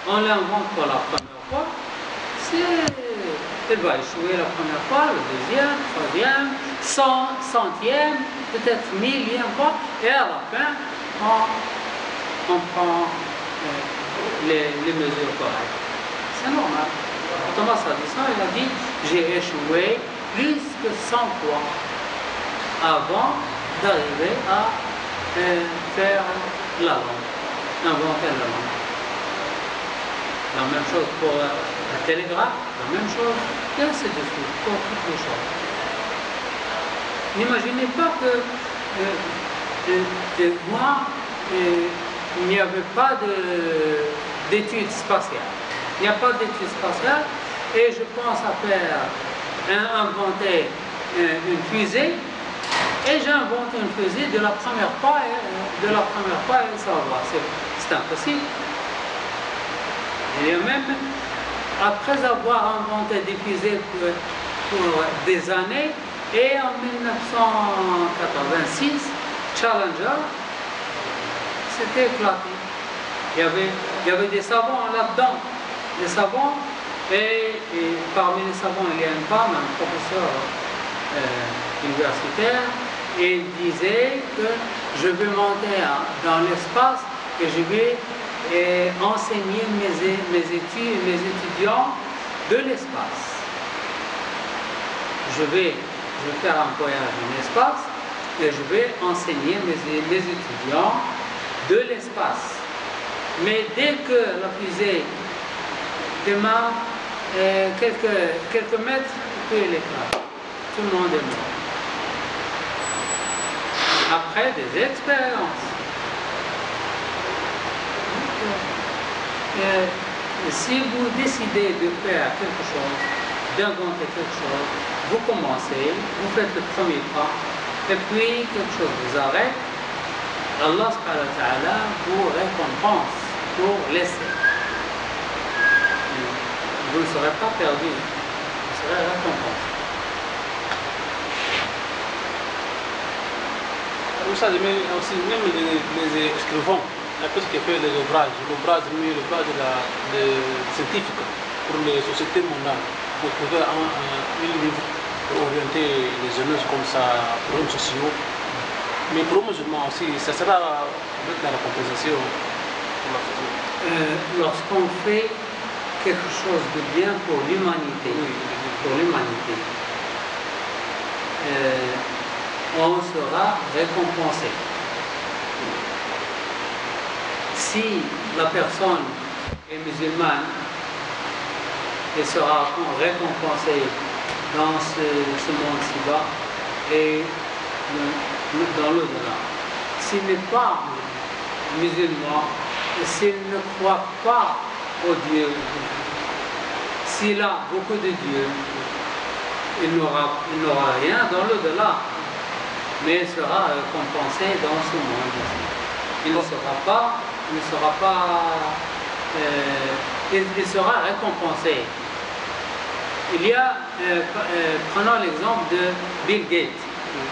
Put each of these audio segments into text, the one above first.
on l'invente pour la première fois, elle va échouer la première fois, le deuxième, troisième, centième, peut-être millième fois, et à la fin, on prend les mesures correctes. C'est normal. Thomas Edison, il a dit, j'ai échoué plus que 100 fois avant d'arriver à faire la langue, inventer la langue. La même chose pour le télégraphe, la même chose, et ainsi de suite, pour toutes les choses. N'imaginez pas que moi, il n'y avait pas d'études spatiales. Il n'y a pas d'études spatiales et je pense à inventer une fusée et j'invente une fusée de la première fois et ça va. C'est impossible. Et même après avoir inventé des fusées pour des années, et en 1986, Challenger s'était éclaté. Il y avait des savants là-dedans, des savants, et parmi les savants, il y a une femme, un professeur universitaire, et il disait que je vais monter dans l'espace et je vais enseigner mes étudiants de l'espace. Je vais faire un voyage en espace et je vais enseigner mes étudiants de l'espace. Mais dès que la fusée démarre, quelques mètres, puis elle éclate. Tout le monde est mort. Après des expériences. Si vous décidez de faire quelque chose, d'inventer quelque chose, vous commencez, vous faites le premier pas, et puis quelque chose vous arrête, Allah subhanahu wa ta'ala vous récompense pour l'essai. Vous ne serez pas perdu, vous serez récompensé. Vous savez, mais aussi, même les écrivains, la personne qui fait les ouvrages, scientifiques pour les sociétés mondiales, pour trouver un livre pour orienter les jeunes comme ça, problèmes sociaux. Mais pour les musulmans aussi, ça sera dans la compensation pour la société. Lorsqu'on fait quelque chose de bien pour l'humanité, on sera récompensé. Si la personne est musulmane, elle sera récompensée dans ce monde ci-bas et dans l'au-delà. S'il n'est pas musulman, s'il ne croit pas au Dieu, s'il a beaucoup de dieux, il n'aura rien dans l'au-delà, mais il sera récompensé dans ce monde ici. Il sera récompensé. Il y a, prenons l'exemple de Bill Gates,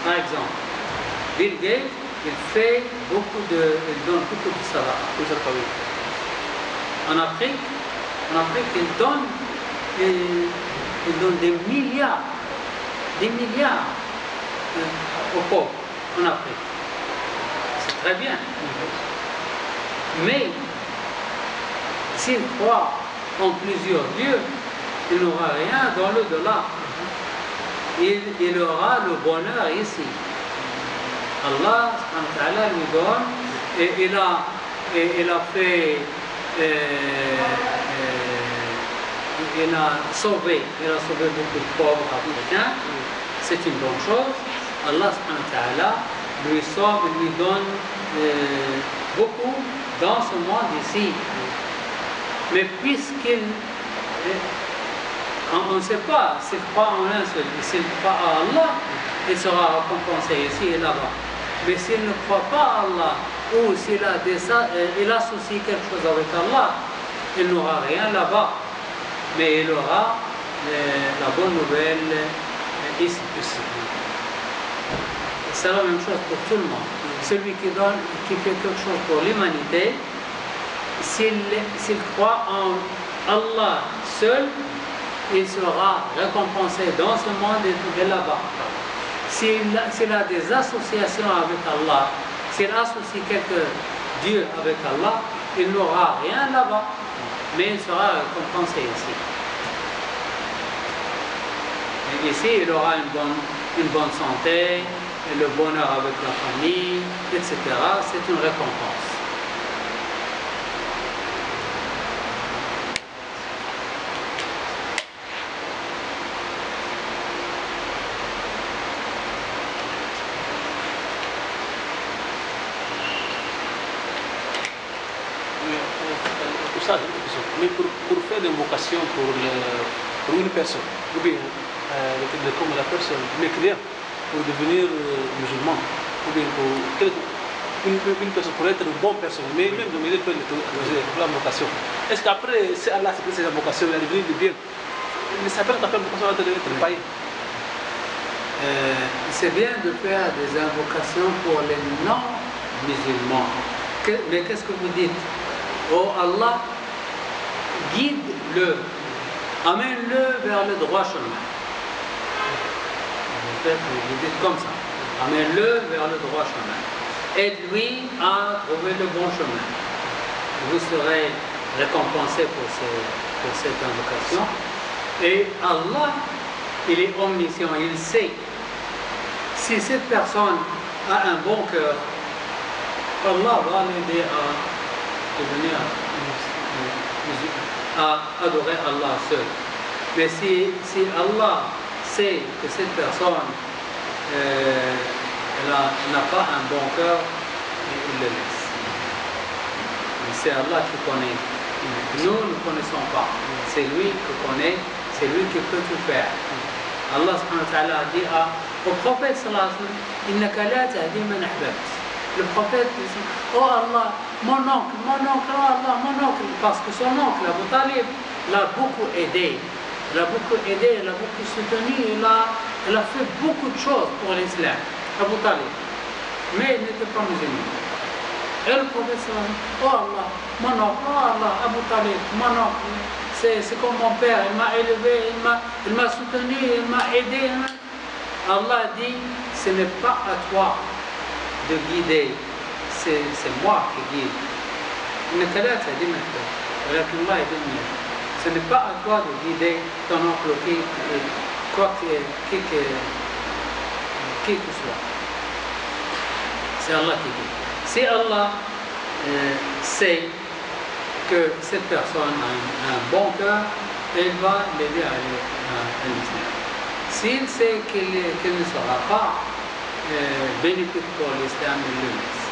par exemple. Bill Gates, il donne beaucoup de sadaqa. En Afrique, il donne des milliards aux pauvres en Afrique. C'est très bien. Mais s'il croit en plusieurs dieux, il n'aura rien dans l'au-delà. Il aura le bonheur ici. Allah lui donne et il a sauvé beaucoup de pauvres africains. C'est une bonne chose. Allah lui sauve, lui donne beaucoup dans ce monde ici. Mais on ne sait pas s'il croit en un seul, s'il croit à Allah, il sera récompensé ici et là-bas. Mais s'il ne croit pas à Allah, ou s'il associe quelque chose avec Allah, il n'aura rien là-bas. Mais il aura la bonne nouvelle ici. C'est la même chose pour tout le monde. Celui qui fait quelque chose pour l'humanité, s'il croit en Allah seul, il sera récompensé dans ce monde et là-bas. S'il a des associations avec Allah, s'il associe quelques dieux avec Allah, il n'aura rien là-bas, mais il sera récompensé ici. Et ici, il aura une bonne santé, et le bonheur avec la famille, etc. C'est une récompense. Mais pour faire des vocations pour une personne, ou bien comme la personne, les clients, pour devenir musulman, ou bien pour une personne, pour être une bonne personne, mais même de mener la vocation. Est-ce qu'après, si Allah s'est cette vocation, il a devenu du bien, il s'appelle qu'après la vocation d'être païen? C'est bien de faire des invocations pour les non-musulmans. Mais qu'est-ce que vous dites? Oh Allah, guide-le, amène-le vers le droit chemin. Vous dites comme ça, amène-le vers le droit chemin. Aide-lui à trouver le bon chemin. Vous serez récompensé pour cette invocation. Et Allah, il est omniscient, il sait. Si cette personne a un bon cœur, Allah va l'aider à devenir à adorer Allah seul. Mais si Allah sait que cette personne n'a pas un bon cœur, il le laisse. C'est Allah qui connaît. Nous ne connaissons pas. C'est lui qui connaît, c'est lui qui peut tout faire. Allah subhanahu wa ta'ala a dit au prophète sallallahu alayhi wa sallam, innaka la tahdi man ahbabta. Le prophète dit, oh Allah, mon oncle, oh Allah, mon oncle, parce que son oncle, Abu Talib, l'a beaucoup aidé. Il a beaucoup aidé, il a beaucoup soutenu, il a fait beaucoup de choses pour l'islam, Abu Talib. Mais il n'était pas musulman. Et le prophète sallallahu alayhi wa sallam, oh Allah, mon oncle, oh Allah, Abu Talib, mon oncle, c'est comme mon père, il m'a élevé, il m'a soutenu, il m'a aidé. Allah dit, ce n'est pas à toi de guider, c'est moi qui guide. Ce n'est pas à toi de guider ton oncle qui que soit. C'est Allah qui guide. Si Allah sait que cette personne a un bon cœur, il va l'aider à l'islam. S'il sait qu'il ne sera pas bénéfique pour l'islam, il le laisse.